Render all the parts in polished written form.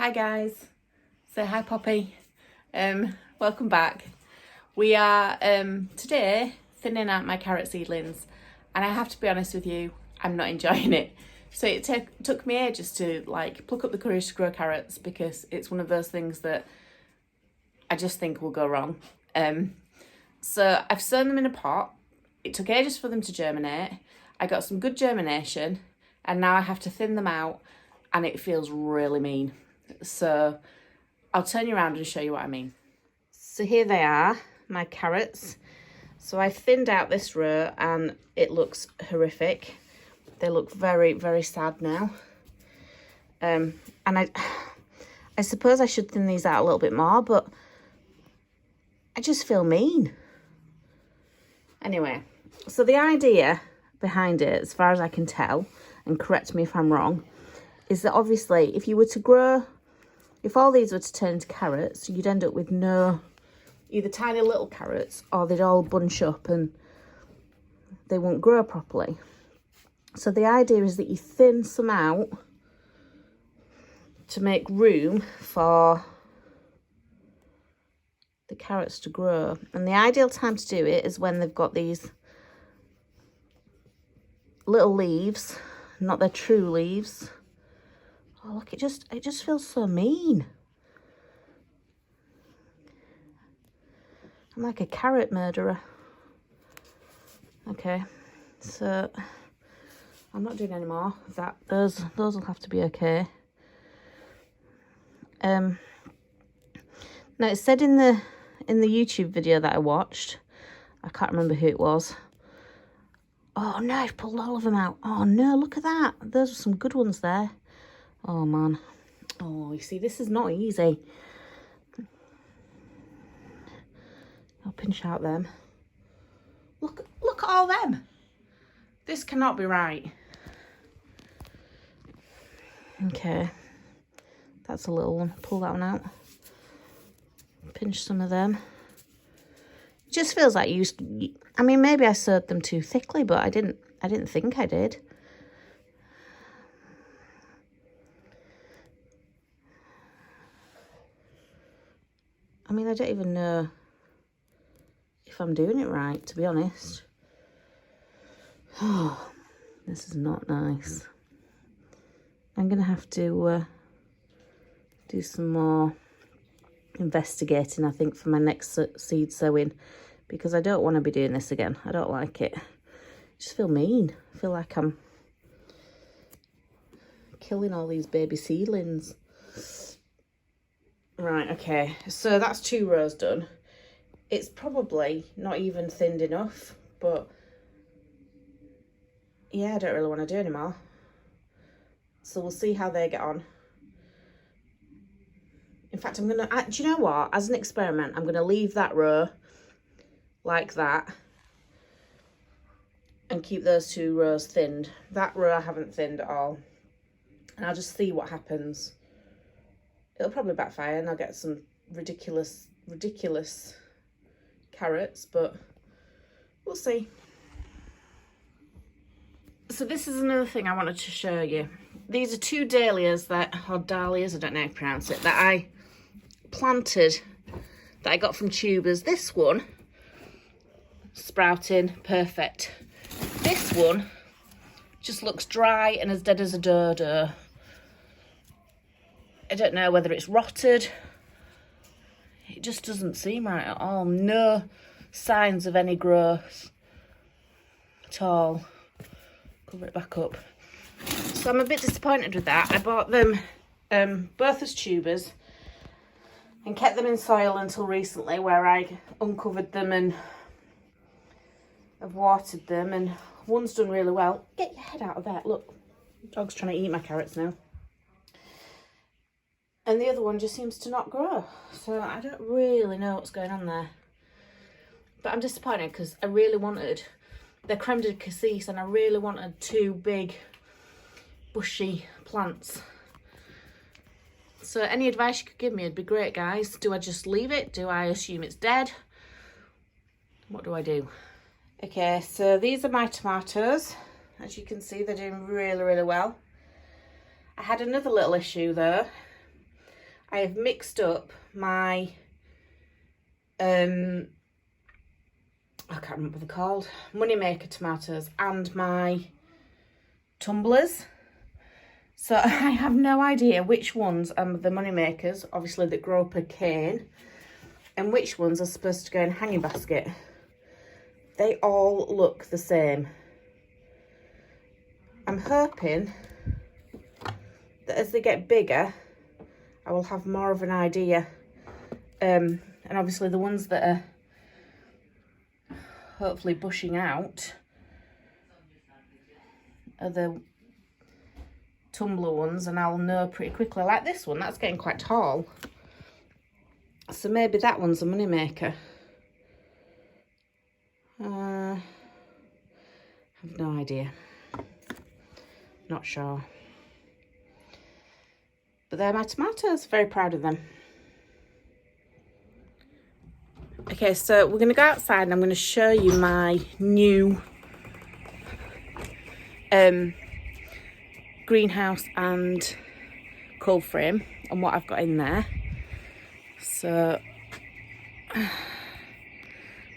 Hi guys, say hi Poppy. Welcome back. We are today thinning out my carrot seedlings, and I have to be honest with you, I'm not enjoying it. So it took me ages to pluck up the courage to grow carrots, because it's one of those things that I just think will go wrong. So I've sown them in a pot. It took ages for them to germinate. I got some good germination, and now I have to thin them out, and it feels really mean. So I'll turn you around and show you what I mean. So here they are, my carrots. So I've thinned out this row and it looks horrific. They look very, very sad now. And I suppose I should thin these out a little bit more, but I just feel mean. Anyway, so the idea behind it, as far as I can tell, and correct me if I'm wrong, is that obviously if all these were to turn into carrots, you'd end up with no either tiny little carrots, or they'd all bunch up and they won't grow properly. So the idea is that you thin some out to make room for the carrots to grow. And the ideal time to do it is when they've got these little leaves, not their true leaves. Oh look, it just feels so mean. I'm like a carrot murderer. Okay, so I'm not doing any more of that. Those will have to be okay. Now it said in the YouTube video that I watched, I can't remember who it was. Oh no, I've pulled all of them out. Oh no, look at that. Those are some good ones there. Oh man. Oh, you see, this is not easy. I'll pinch out them. Look at all them. This cannot be right. Okay. That's a little one. Pull that one out. Pinch some of them. It just feels like I mean, maybe I sewed them too thickly, but I didn't think I did. I mean, I don't even know if I'm doing it right, to be honest. Oh, this is not nice. I'm going to have to do some more investigating, I think, for my next seed sowing, because I don't want to be doing this again. I don't like it. I just feel mean. I feel like I'm killing all these baby seedlings. Right, okay, so that's 2 rows done. It's probably not even thinned enough, but yeah, I don't really want to do anymore. So we'll see how they get on. In fact, I'm gonna, do you know what? As an experiment, I'm gonna leave that row like that and keep those 2 rows thinned. That row I haven't thinned at all. And I'll just see what happens. It'll probably backfire and I'll get some ridiculous carrots, but we'll see. So this is another thing I wanted to show you. These are 2 dahlias or dahlias, I don't know how to pronounce it, that I planted, that I got from tubers. This one, sprouting, perfect. This one just looks dry and as dead as a dodo. I don't know whether it's rotted. It just doesn't seem right at all. No signs of any growth at all. Cover it back up. So I'm a bit disappointed with that. I bought them both as tubers and kept them in soil until recently, where I uncovered them and have watered them, and one's done really well. Get your head out of there. Look, the dog's trying to eat my carrots now. And the other one just seems to not grow. So I don't really know what's going on there. But I'm disappointed because I really wanted, they're creme de cassis, and I really wanted 2 big bushy plants. So any advice you could give me would be great, guys. Do I just leave it? Do I assume it's dead? What do I do? Okay, so these are my tomatoes. As you can see, they're doing really, really well. I had another little issue though. I have mixed up my, I can't remember what they're called, moneymaker tomatoes and my tumblers. So I have no idea which ones are the moneymakers, obviously, that grow up a cane, and which ones are supposed to go in a hanging basket. They all look the same. I'm hoping that as they get bigger, I will have more of an idea. And obviously the ones that are hopefully bushing out are the tumbler ones, and I'll know pretty quickly. Like this one, that's getting quite tall. So maybe that one's a moneymaker. I have no idea. Not sure. But they're my tomatoes. Very proud of them. Okay, so we're going to go outside and I'm going to show you my new greenhouse and cold frame and what I've got in there. So let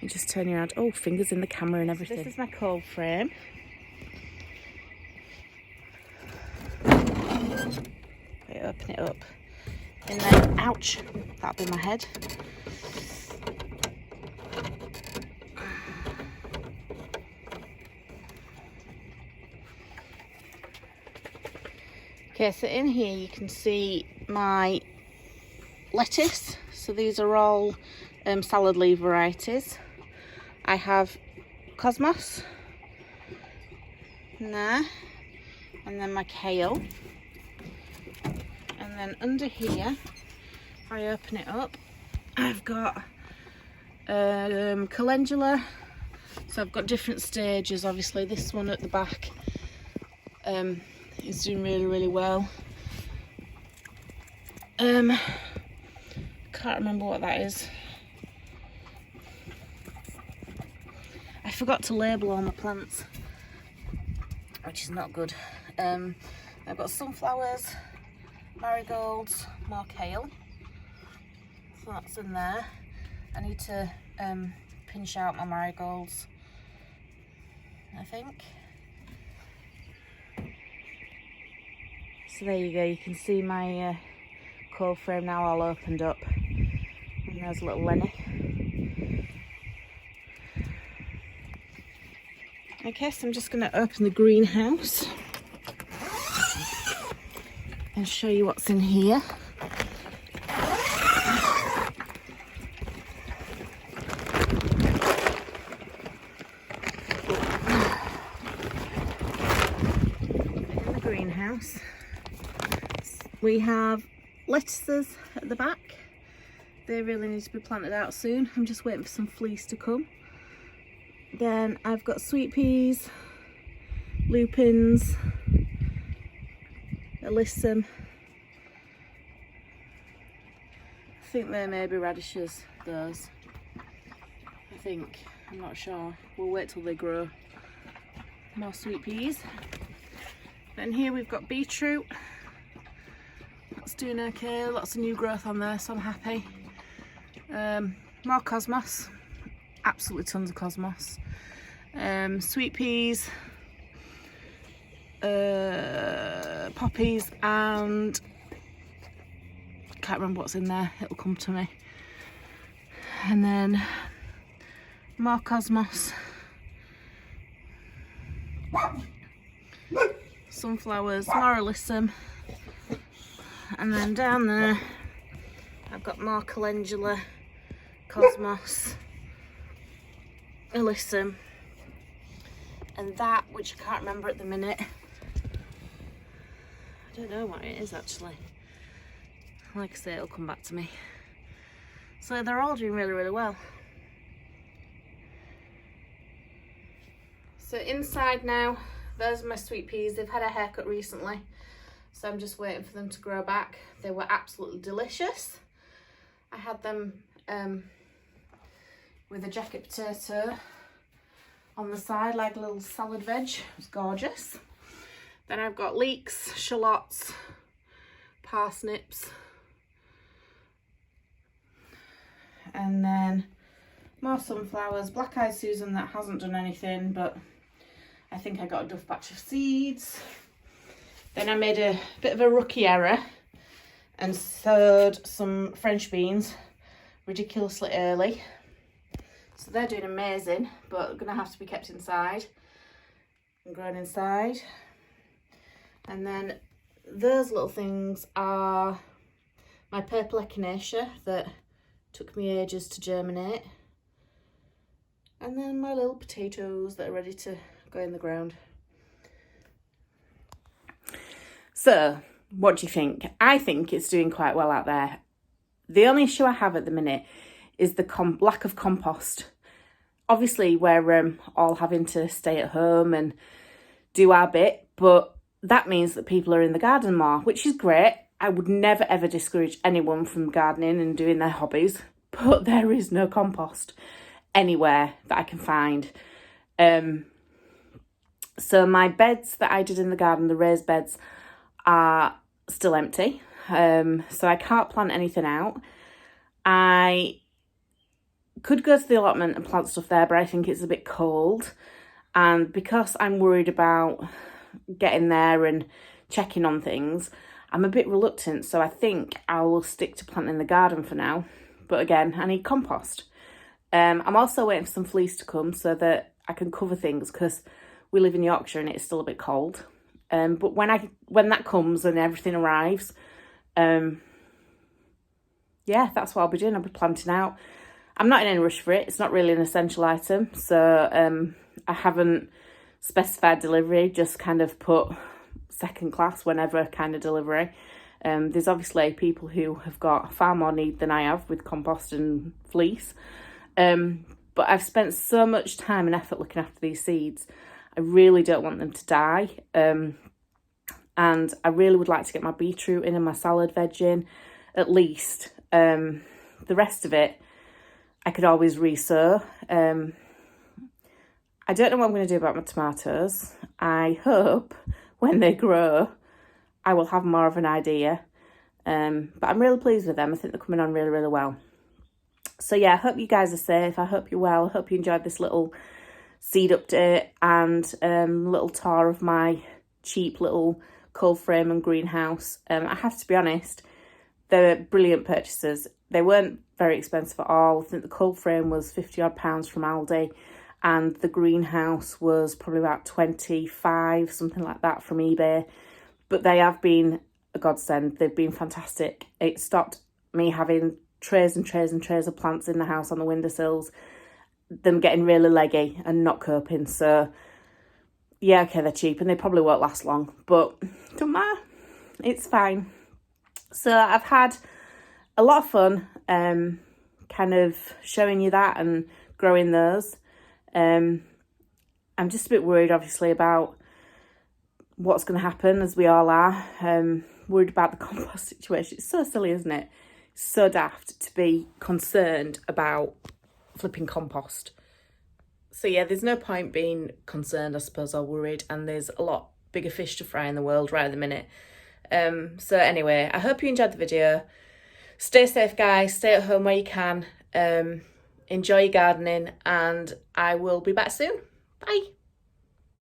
me just turn you around. Oh, fingers in the camera and everything. This is my cold frame. I open it up and then, ouch, that'll be my head. Okay, so in here you can see my lettuce. So these are all salad leaf varieties. I have cosmos in there, and then my kale. And then under here, if I open it up, I've got calendula. So I've got different stages. Obviously this one at the back is doing really well. Can't remember what that is. I forgot to label all my plants, which is not good. I've got sunflowers, marigolds, more kale. So that's in there. I need to pinch out my marigolds, I think. So there you go, you can see my cold frame now all opened up. And there's little Lenny. Okay, so I'm just going to open the greenhouse and show you what's in here. In the greenhouse, we have lettuces at the back. They really need to be planted out soon. I'm just waiting for some fleece to come. Then I've got sweet peas, lupins, alyssum. I think they may be radishes, those. I think, I'm not sure. We'll wait till they grow. More sweet peas. Then here we've got beetroot. That's doing okay, lots of new growth on there, so I'm happy. More cosmos, absolutely tons of cosmos. Sweet peas, poppies, and can't remember what's in there, it'll come to me. And then more cosmos, sunflowers, more alyssum. And then down there, I've got more calendula, cosmos, alyssum, and that, which I can't remember at the minute. I don't know what it is actually. Like I say, it'll come back to me. So they're all doing really well. So inside now, those are my sweet peas. They've had a haircut recently. So I'm just waiting for them to grow back. They were absolutely delicious. I had them with a jacket potato on the side, like a little salad veg. It was gorgeous. Then I've got leeks, shallots, parsnips, And then more sunflowers, black eyed Susan that hasn't done anything, but I think I got a duff batch of seeds. Then I made a bit of a rookie error and sowed some French beans ridiculously early. So they're doing amazing, but they're going to have to be kept inside and grown inside. And then those little things are my purple echinacea that took me ages to germinate. And then my little potatoes that are ready to go in the ground. So, what do you think? I think it's doing quite well out there. The only issue I have at the minute is the lack of compost. Obviously, we're all having to stay at home and do our bit, but that means that people are in the garden more, which is great. I would never ever discourage anyone from gardening and doing their hobbies, but there is no compost anywhere that I can find. So my beds that I did in the garden, the raised beds, are still empty. So I can't plant anything out. I could go to the allotment and plant stuff there, but I think it's a bit cold. And because I'm worried about getting there and checking on things, I'm a bit reluctant. So I think I will stick to planting the garden for now. But again, I need compost. I'm also waiting for some fleece to come so that I can cover things, because we live in Yorkshire and it's still a bit cold. But when that comes and everything arrives, yeah, that's what I'll be doing. I'll be planting out. I'm not in any rush for it. It's not really an essential item. So I haven't specified delivery, just kind of put second class whenever kind of delivery. There's obviously people who have got far more need than I have with compost and fleece. But I've spent so much time and effort looking after these seeds. I really don't want them to die. And I really would like to get my beetroot in and my salad veg in, at least. The rest of it, I could always resow. I don't know what I'm going to do about my tomatoes. I hope when they grow, I will have more of an idea. But I'm really pleased with them. I think they're coming on really, really well. So yeah, I hope you guys are safe. I hope you're well. I hope you enjoyed this little seed update and little tour of my cheap little cold frame and greenhouse. I have to be honest, they're brilliant purchases. They weren't very expensive at all. I think the cold frame was £50 from Aldi, and the greenhouse was probably about 25, something like that, from eBay. But they have been a godsend. They've been fantastic. It stopped me having trays and trays and trays of plants in the house on the windowsills, them getting really leggy and not coping. So yeah, okay, they're cheap and they probably won't last long, but don't matter, it's fine. So I've had a lot of fun kind of showing you that and growing those. I'm just a bit worried obviously about what's going to happen, as we all are. Worried about the compost situation. It's so silly, isn't it? So daft to be concerned about flipping compost. So yeah, there's no point being concerned, I suppose, or worried, and there's a lot bigger fish to fry in the world right at the minute. So anyway, I hope you enjoyed the video. Stay safe, guys. Stay at home where you can. Enjoy your gardening, and I will be back soon. Bye.